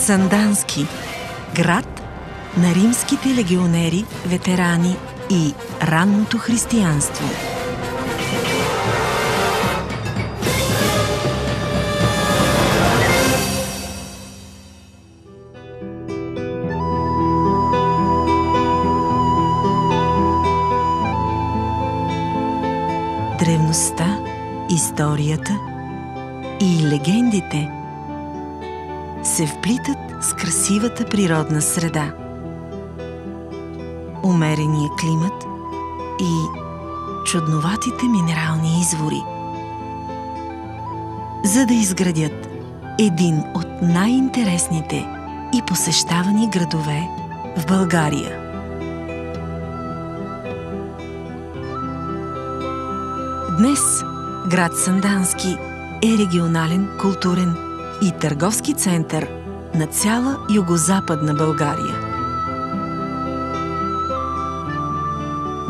Сандански – град на римските легионери, ветерани и ранното християнство. Древността, историята и легендите се вплитат с красивата природна среда, умерения климат и чудноватите минерални извори, за да изградят един от най-интересните и посещавани градове в България. Днес град Сандански е регионален, културен и търговски център на цяла югозападна България.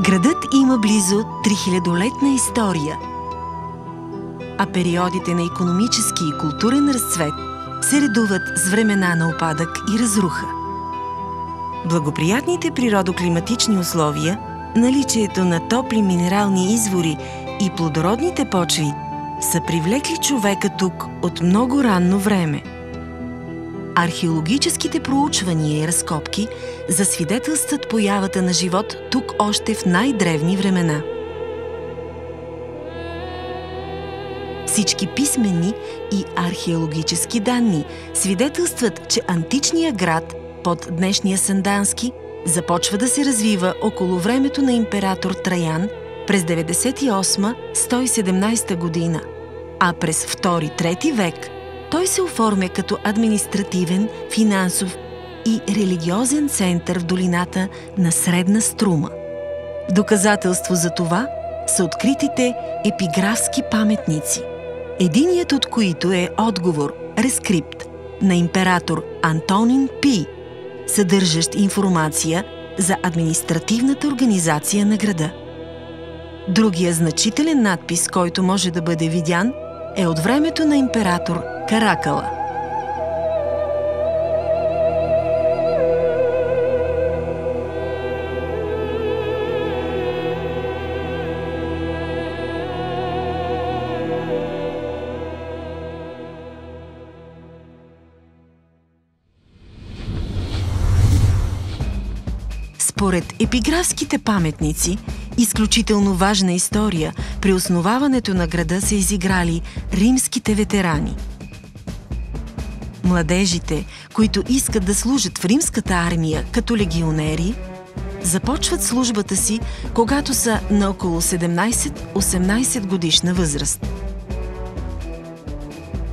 Градът има близо 3000-летна история, а периодите на икономически и културен разцвет се редуват с времена на упадък и разруха. Благоприятните природоклиматични условия, наличието на топли минерални извори и плодородните почви са привлекли човека тук от много ранно време. Археологическите проучвания и разкопки засвидетелстват появата на живот тук още в най-древни времена. Всички писмени и археологически данни свидетелстват, че античният град под днешния Сандански започва да се развива около времето на император Траян през 98-117 година, а през 2-3 век той се оформя като административен, финансов и религиозен център в долината на Средна Струма. Доказателство за това са откритите епиграфски паметници, единият от които е отговор, рескрипт на император Антонин Пий, съдържащ информация за административната организация на града. Другия значителен надпис, който може да бъде видян, е от времето на император Каракала. Според епиграфските паметници, изключително важна история при основаването на града са изиграли римските ветерани. Младежите, които искат да служат в римската армия като легионери, започват службата си, когато са на около 17-18 годишна възраст.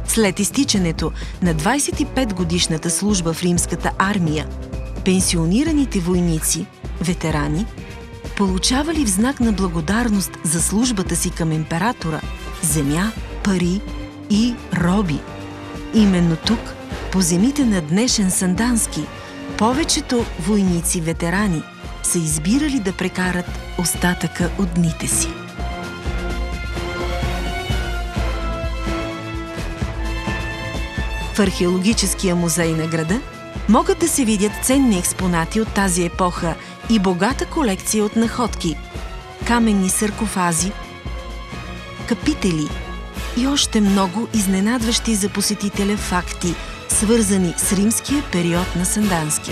След изтичането на 25-годишната служба в римската армия, пенсионираните войници, ветерани, получавали в знак на благодарност за службата си към императора земя, пари и роби. Именно тук, по земите на днешен Сандански, повечето войници-ветерани са избирали да прекарат остатъка от дните си. В археологическия музей на града могат да се видят ценни експонати от тази епоха и богата колекция от находки, каменни саркофази, капители и още много изненадващи за посетителя факти, свързани с римския период на Сандански.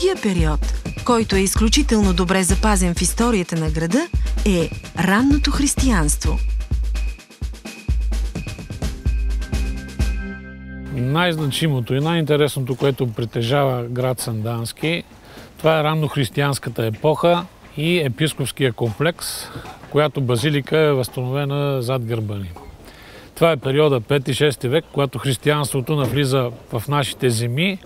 Другия период, който е изключително добре запазен в историята на града, е ранното християнство. Най-значимото и най-интересното, което притежава град Сандански, това е раннохристиянската епоха и епископския комплекс, която базилика е възстановена зад гърба ни. Това е периода 5-6 век, когато християнството навлиза в нашите земи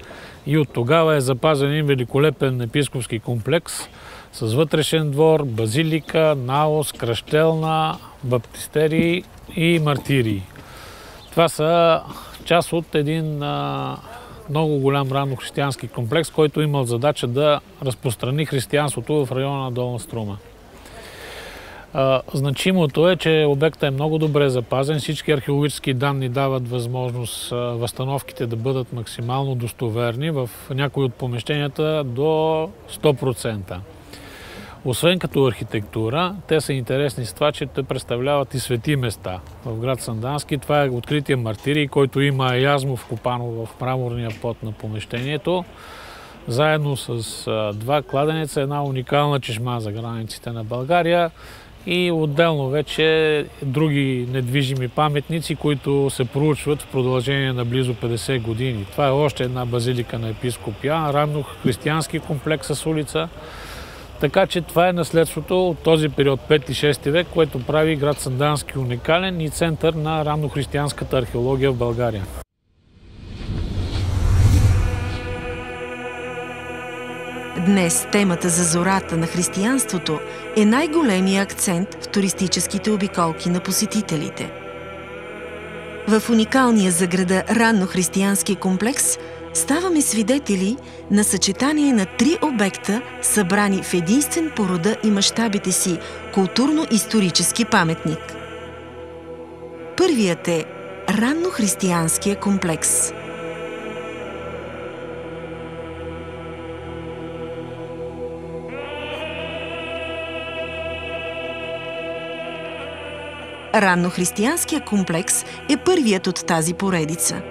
и от тогава е запазен един великолепен епископски комплекс с вътрешен двор, базилика, наос, кръщелна, баптистерии и мартирии. Това са част от един много голям раннохристиянски комплекс, който имал задача да разпространи християнството в района на Долна Струма. Значимото е, че обектът е много добре запазен. Всички археологически данни дават възможност възстановките да бъдат максимално достоверни, в някои от помещенията до 100%. Освен като архитектура, те са интересни с това, че те представляват и свети места. В град Сандански това е открития мартирий, който има язмо вкопано в мраморния под на помещението, заедно с два кладенеца, една уникална чешма за границите на България и отделно вече други недвижими паметници, които се проучват в продължение на близо 50 години. Това е още една базилика на епископ Йоан, ранно християнски комплекс с улица. Така че това е наследството от този период 5-6 век, което прави град Сандански уникален и център на раннохристиянската археология в България. Днес темата за зората на християнството е най-големия акцент в туристическите обиколки на посетителите. В уникалния за града раннохристиянски комплекс ставаме свидетели на съчетание на 3 обекта, събрани в единствен по рода и мащабите си културно-исторически паметник. Първият е раннохристиянския комплекс. Раннохристиянския комплекс е първият от тази поредица.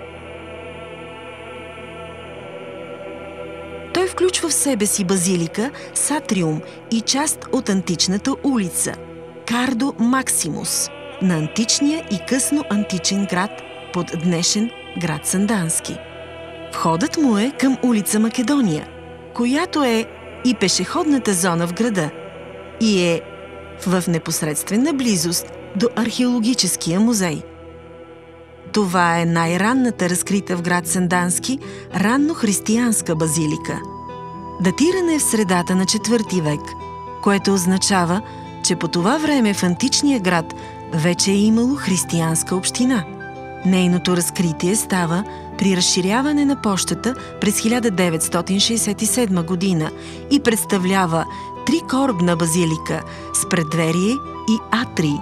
Той включва в себе си базилика с атриум и част от античната улица Кардо Максимус на античния и късно античен град под днешен град Сандански. Входът му е към улица Македония, която е и пешеходната зона в града и е в непосредствена близост до археологическия музей. Това е най-ранната разкрита в град Сандански раннохристиянска базилика. Датирана е в средата на 4 век, което означава, че по това време в античния град вече е имало християнска община. Нейното разкритие става при разширяване на пощата през 1967 година и представлява 3-корабна базилика с предверие и атрий.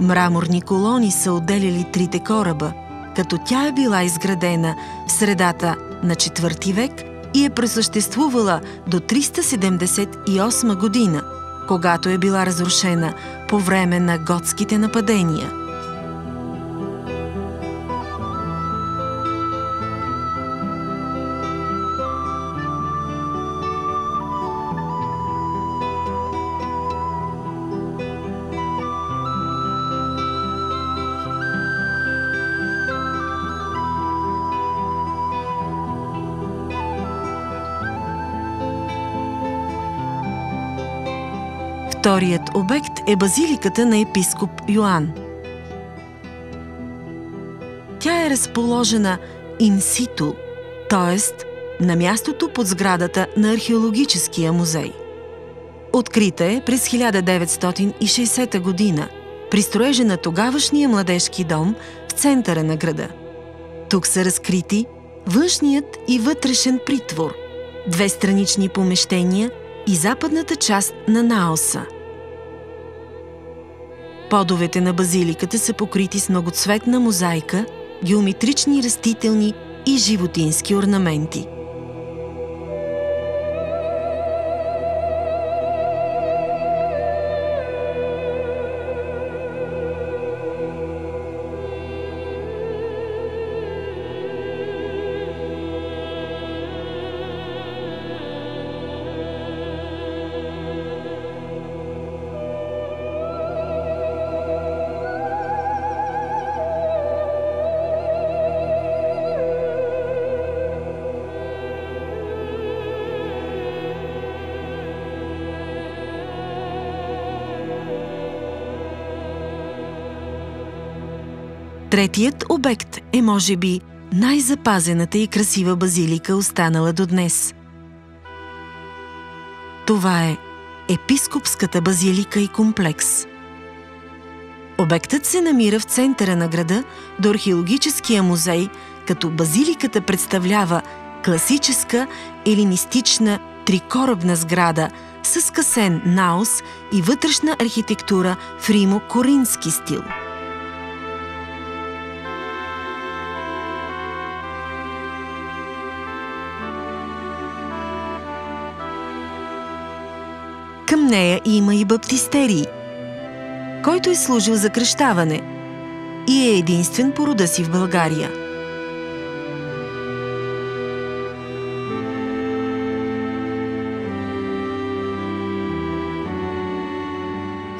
Мраморни колони са отделяли 3 кораба, като тя е била изградена в средата на 4 век и е пресъществувала до 378 година, когато е била разрушена по време на готските нападения. Вторият обект е базиликата на епископ Йоан. Тя е разположена инситу, т.е. на мястото под сградата на археологическия музей. Открита е през 1960 година при строежа на тогавашния младежки дом в центъра на града. Тук са разкрити външният и вътрешен притвор, 2 странични помещения и западната част на наоса. Подовете на базиликата са покрити с многоцветна мозайка, геометрични растителни и животински орнаменти. Третият обект е може би най-запазената и красива базилика, останала до днес. Това е Епископската базилика и комплекс. Обектът се намира в центъра на града до археологическия музей, като базиликата представлява класическа елинистична трикорабна сграда с скъсен наос и вътрешна архитектура в римо-корински стил. Към нея има и баптистерий, който е служил за кръщаване и е единствен по рода си в България.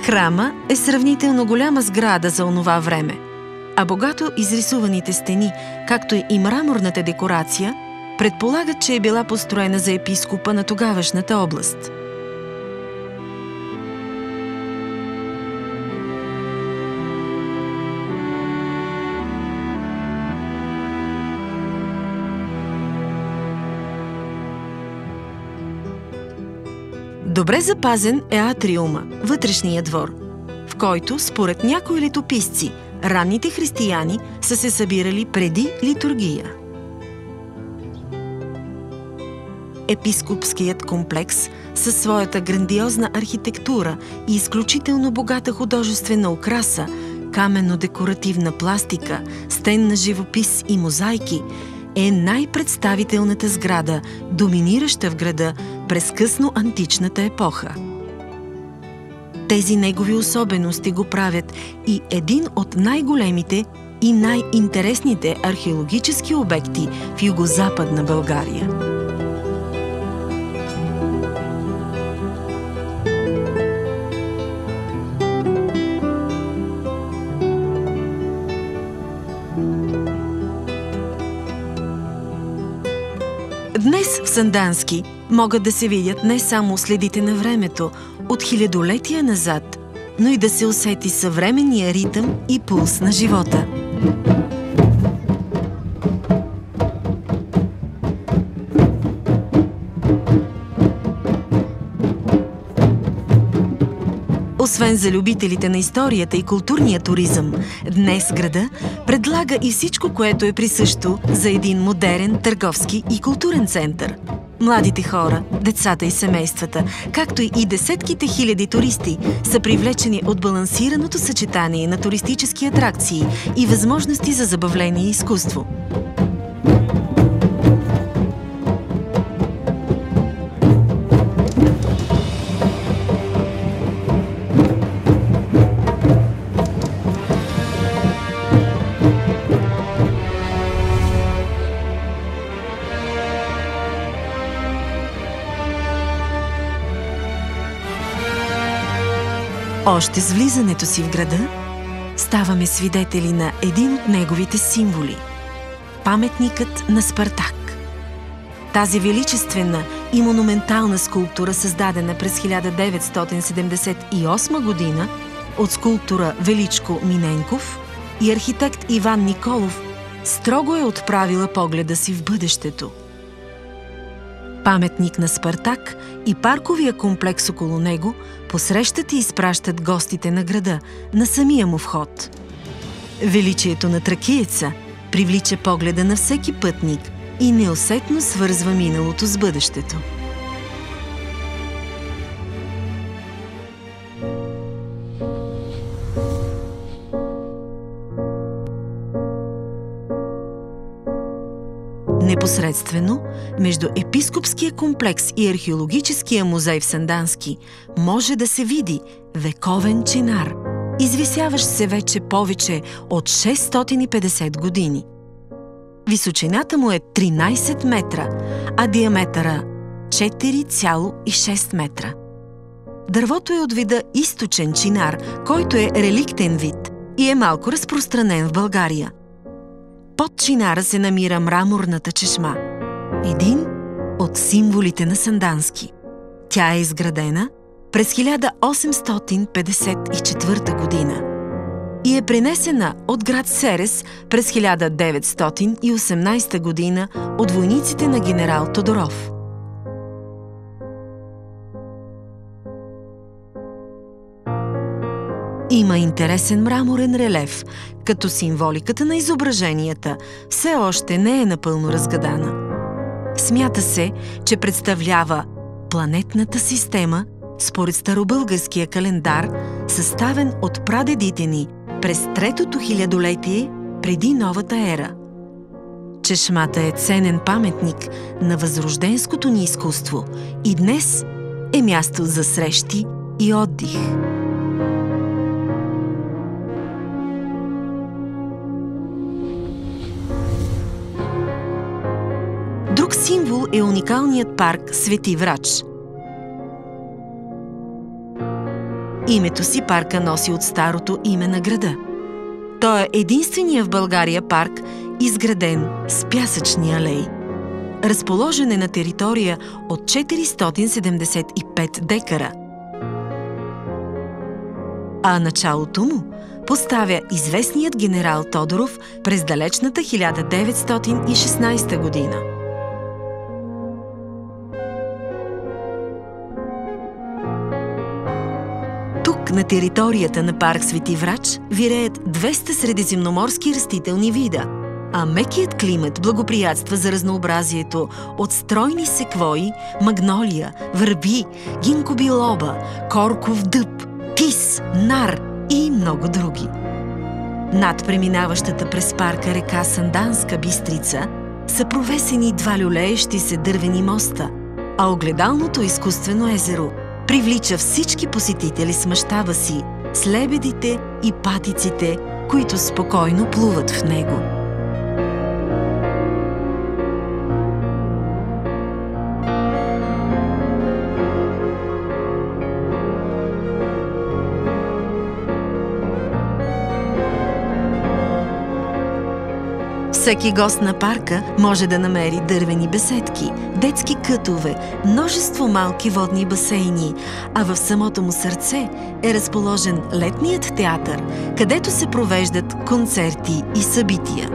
Храма е сравнително голяма сграда за онова време, а богато изрисуваните стени, както и мраморната декорация, предполагат, че е била построена за епископа на тогавашната област. Добре запазен е атриума, вътрешния двор, в който, според някои летописци, ранните християни са се събирали преди литургия. Епископският комплекс със своята грандиозна архитектура и изключително богата художествена украса, каменно-декоративна пластика, стенна живопис и мозайки е най-представителната сграда, доминираща в града през късно-античната епоха. Тези негови особености го правят и един от най-големите и най-интересните археологически обекти в югозападна България. Днес в Сандански могат да се видят не само следите на времето от хилядолетия назад, но и да се усети съвременния ритъм и пулс на живота. Освен за любителите на историята и културния туризъм, днес града предлага и всичко, което е присъщо за един модерен търговски и културен център. Младите хора, децата и семействата, както и десетките хиляди туристи са привлечени от балансираното съчетание на туристически атракции и възможности за забавление и изкуство. Още с влизането си в града ставаме свидетели на един от неговите символи – паметникът на Спартак. Тази величествена и монументална скулптура, създадена през 1978 година от скулптора Величко Миненков и архитект Иван Николов, строго е отправила погледа си в бъдещето. Паметник на Спартак и парковия комплекс около него посрещат и изпращат гостите на града на самия му вход. Величието на тракиеца привлича погледа на всеки пътник и неусетно свързва миналото с бъдещето. Непосредствено между Епископския комплекс и Археологическия музей в Сандански може да се види вековен чинар, извисяващ се вече повече от 650 години. Височината му е 13 метра, а диаметъра 4,6 метра. Дървото е от вида източен чинар, който е реликтен вид и е малко разпространен в България. Под чинара се намира мраморната чешма, един от символите на Сандански. Тя е изградена през 1854 година. и е пренесена от град Серес през 1918 година от войниците на генерал Тодоров. Има интересен мраморен релеф, като символиката на изображенията все още не е напълно разгадана. Смята се, че представлява планетната система според старобългарския календар, съставен от прадедите ни през третото хилядолетие преди новата ера. Чешмата е ценен паметник на възрожденското ни изкуство и днес е място за срещи и отдих. Друг символ е уникалният парк Свети Врач. Името си парка носи от старото име на града. Той е единственият в България парк, изграден с пясъчни алеи. Разположен е на територия от 475 декара. А началото му поставя известният генерал Тодоров през далечната 1916 година. Тук, на територията на парк Свети Врач, виреят 200 средиземноморски растителни вида, а мекият климат благоприятства за разнообразието от стройни секвои, магнолия, върби, гинко билоба, корков дъб, тис, нар и много други. Над преминаващата през парка река Санданска Бистрица са провесени 2 люлеещи се дървени моста, а огледалното изкуствено езеро привлича всички посетители с мащаба си, с лебедите и патиците, които спокойно плуват в него. Всеки гост на парка може да намери дървени беседки, детски кътове, множество малки водни басейни, а в самото му сърце е разположен летният театър, където се провеждат концерти и събития.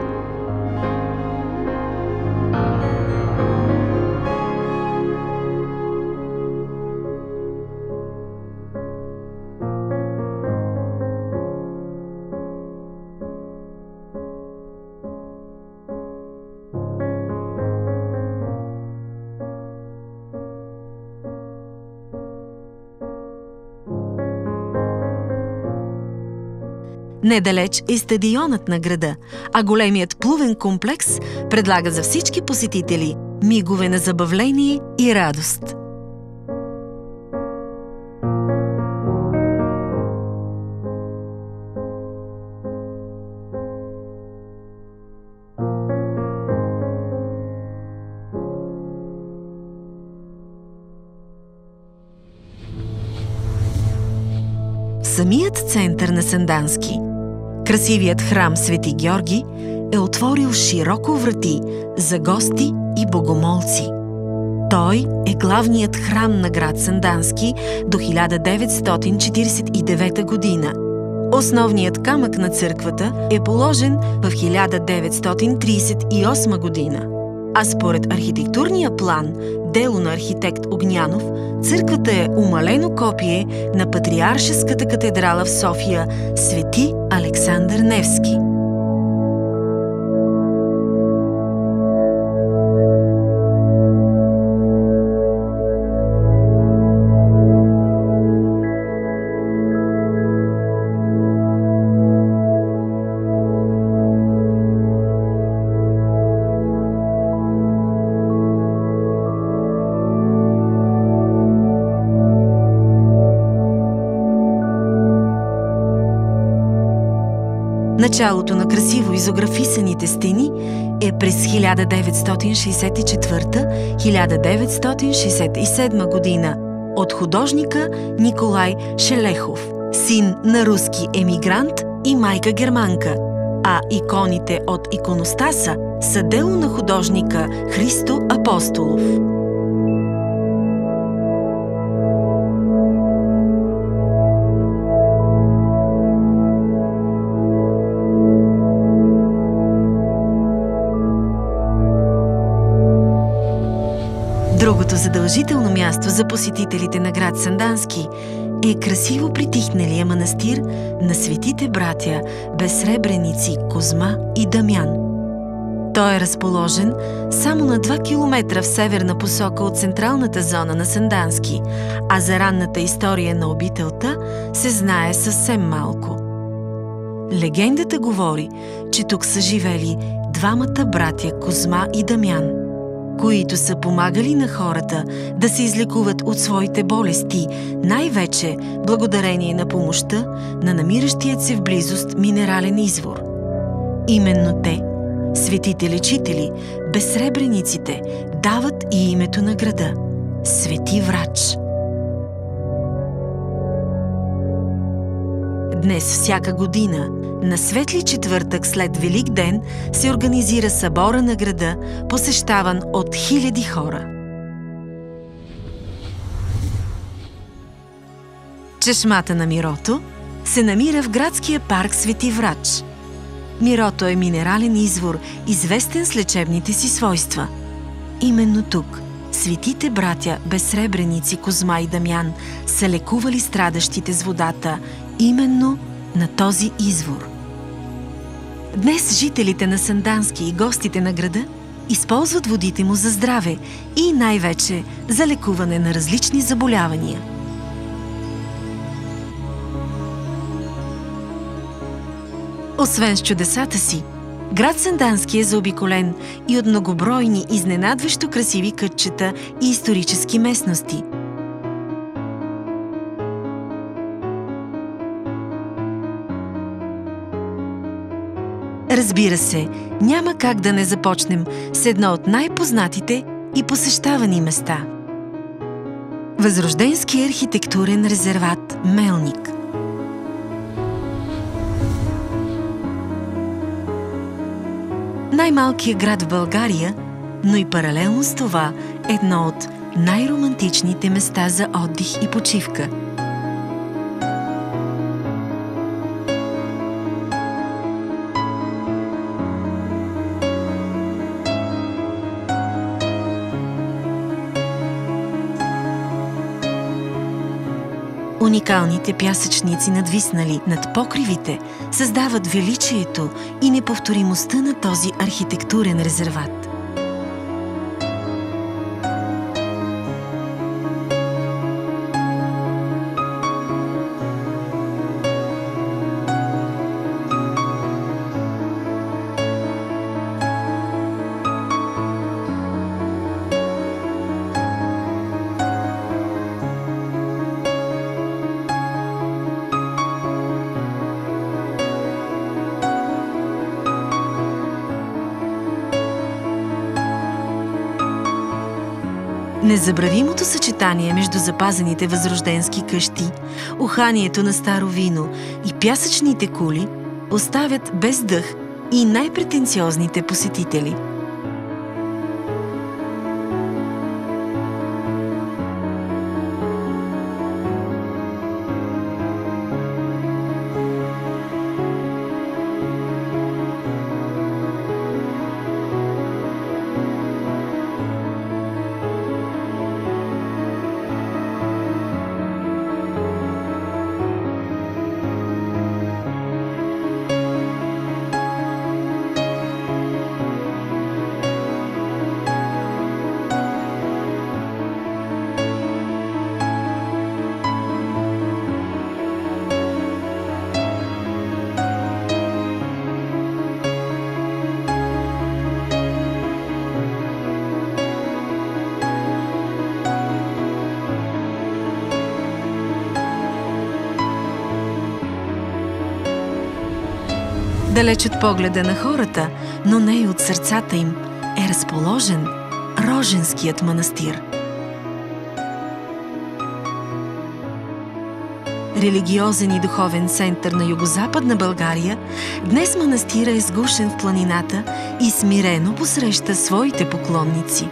Недалеч е стадионът на града, а големият плувен комплекс предлага за всички посетители мигове на забавление и радост. Самият център на Сандански, красивият храм Свети Георги, е отворил широко врати за гости и богомолци. Той е главният храм на град Сандански до 1949 година. Основният камък на църквата е положен в 1938 година. А според архитектурния план, дело на архитект Огнянов, църквата е умалено копие на Патриаршеската катедрала в София Свети Александър Невски. Началото на красиво изографисаните стени е през 1964-1967 година от художника Николай Шелехов, син на руски емигрант и майка германка, а иконите от иконостаса са дело на художника Христо Апостолов. задължително място за посетителите на град Сандански е красиво притихналия манастир на светите братя безсребреници Козма и Дамян. Той е разположен само на 2 км в северна посока от централната зона на Сандански, а за ранната история на обителта се знае съвсем малко. Легендата говори, че тук са живели двамата братя Козма и Дамян, които са помагали на хората да се излекуват от своите болести, най-вече благодарение на помощта на намиращият се в близост минерален извор. Именно те, светите лечители, безсребрениците, дават и името на града – Свети Врач. Днес всяка година, на Светли четвъртък след Велик ден, се организира събора на града, посещаван от хиляди хора. Чешмата на Мирото се намира в градския парк Свети Врач. Мирото е минерален извор, известен с лечебните си свойства. Именно тук светите братя безсребреници Козма и Дамян са лекували страдащите с водата именно на този извор. Днес жителите на Сандански и гостите на града използват водите му за здраве и най-вече за лекуване на различни заболявания. Освен с чудесата си, град Сандански е заобиколен и от многобройни изненадващо красиви кътчета и исторически местности. Разбира се, няма как да не започнем с едно от най-познатите и посещавани места – Възрожденски архитектурен резерват Мелник. Най-малкият град в България, но и паралелно с това едно от най-романтичните места за отдих и почивка. Уникалните пясъчници, надвиснали над покривите, създават величието и неповторимостта на този архитектурен резерват. Незабравимото съчетание между запазените възрожденски къщи, уханието на старо вино и пясъчните кули оставят без дъх и най-претенциозните посетители. Далеч от погледа на хората, но не и от сърцата им, е разположен Роженският манастир. Религиозен и духовен център на югозападна България, днес манастира е сгушен в планината и смирено посреща своите поклонници.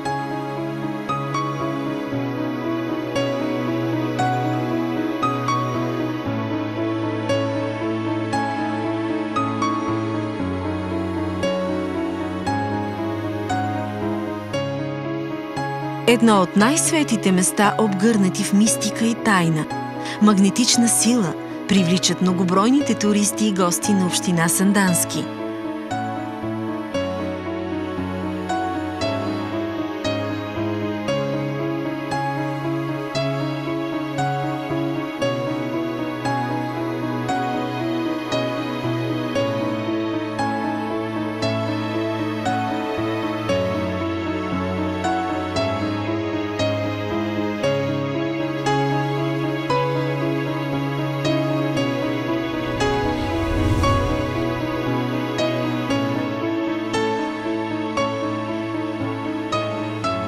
Едно от най-светите места, обгърнати в мистика и тайна, магнетична сила, привличат многобройните туристи и гости на община Сандански.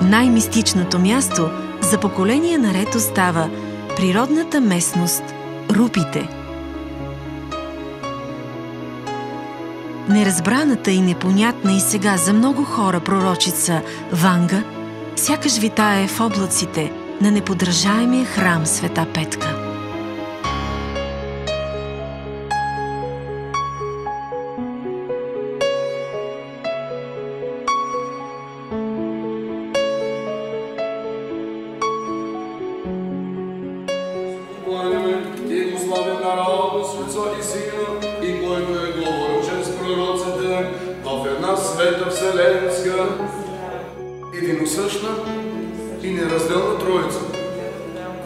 Най-мистичното място за поколения наред остава природната местност Рупите. Неразбраната и непонятна и сега за много хора пророчица Ванга сякаш витае в облаците на неподражаемия храм Света Петка. Света Вселенска, единосъщна и неразделна Троица.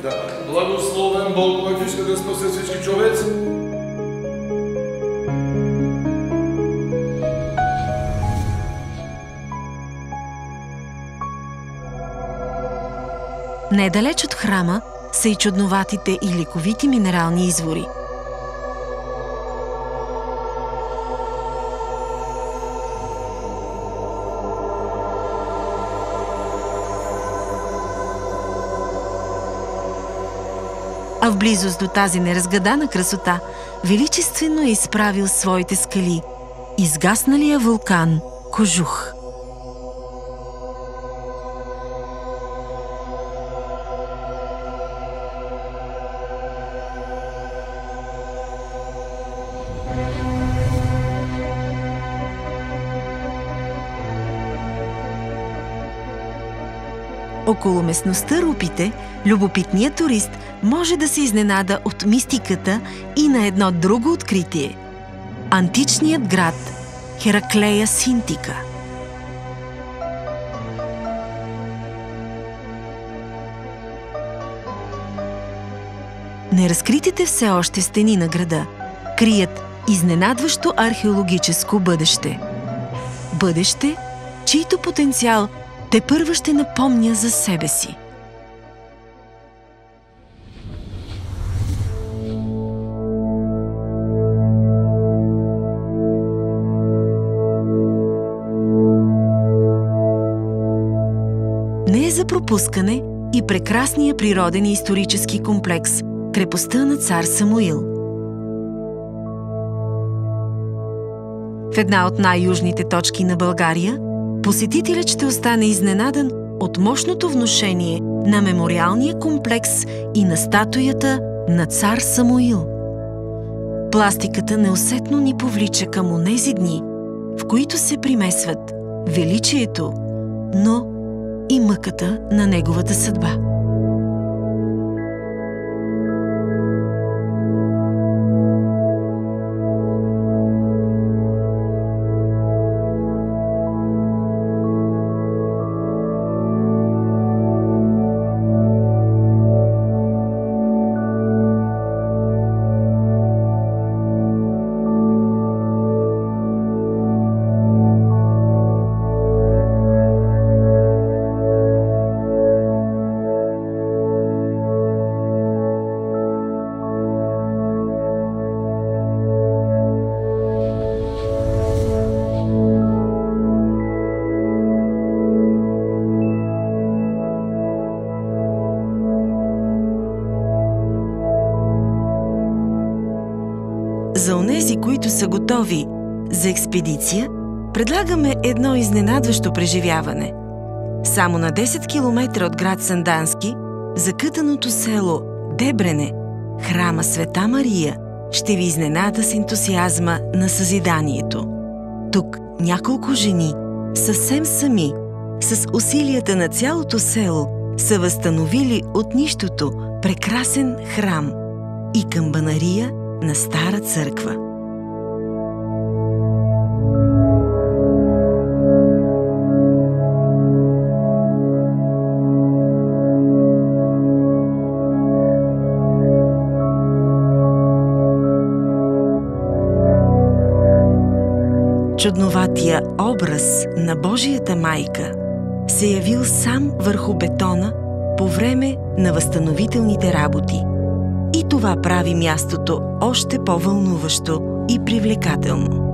Да, благословен Бог, който иска да спасе всички човеци. Недалеч от храма са и чудноватите и ликовити минерални извори. А в близост до тази неразгадана красота величествено е изправил своите скали изгасналия вулкан Кожух. Около местността Рупите, любопитният турист може да се изненада от мистиката и на едно друго откритие – античният град Хераклея Синтика. Неразкритите все още стени на града крият изненадващо археологическо бъдеще. Бъдеще, чийто потенциал тепърва ще напомня за себе си. Не е за пропускане и прекрасния природен и исторически комплекс крепостта на цар Самуил. В една от най-южните точки на България посетителят ще остане изненадан от мощното внушение на мемориалния комплекс и на статуята на цар Самуил. Пластиката неусетно ни повлича към онези дни, в които се примесват величието, но и мъката на неговата съдба. За онези, които са готови за експедиция, предлагаме едно изненадващо преживяване. Само на 10 км от град Сандански, в закътаното село Дебрене, храма Света Мария ще ви изненада с ентусиазма на съзиданието. Тук няколко жени, съвсем сами, с усилията на цялото село са възстановили от нищото прекрасен храм и камбанария на стара църква. Чудноватия образ на Божията майка се явил сам върху бетона по време на възстановителните работи. И това прави мястото още по-вълнуващо и привлекателно.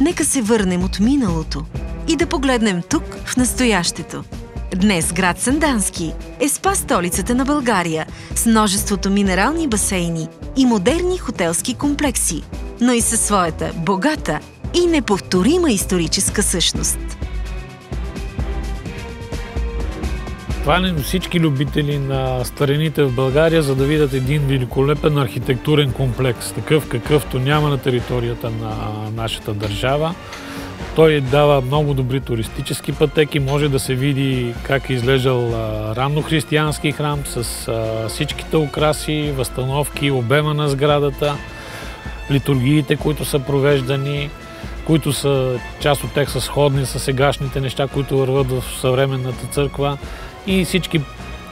Нека се върнем от миналото и да погледнем тук в настоящето. Днес град Сандански е спа столицата на България с множеството минерални басейни и модерни хотелски комплекси, но и със своята богата и неповторима историческа същност. Хванем всички любители на старините в България, за да видят един великолепен архитектурен комплекс, такъв какъвто няма на територията на нашата държава. Той дава много добри туристически пътеки, може да се види как е изглеждал раннохристиянски храм с всичките украси, възстановки, обема на сградата, литургиите, които са провеждани, които са, част от тях са сходни с сегашните неща, които върват в съвременната църква, и всички,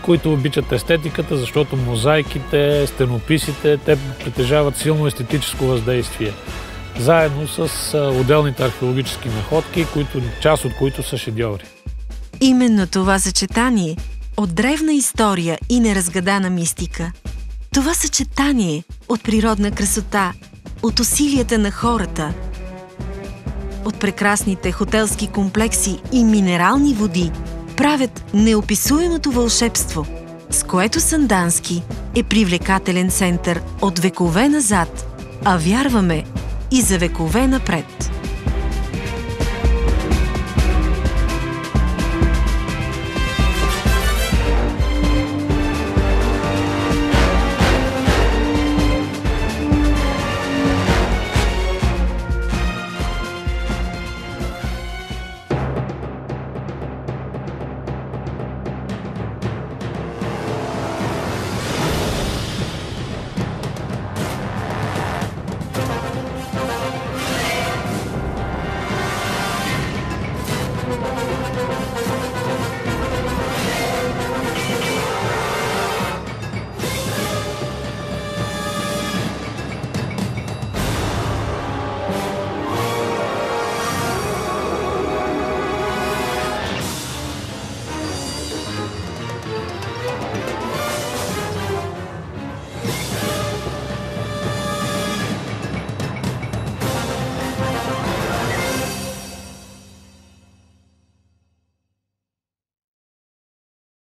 които обичат естетиката, защото мозайките, стенописите, те притежават силно естетическо въздействие. Заедно с отделните археологически находки, част от които са шедьоври. Именно това съчетание от древна история и неразгадана мистика, това съчетание от природна красота, от усилията на хората, от прекрасните хотелски комплекси и минерални води, правят неописуемото вълшебство, с което Сандански е привлекателен център от векове назад, а вярваме и за векове напред.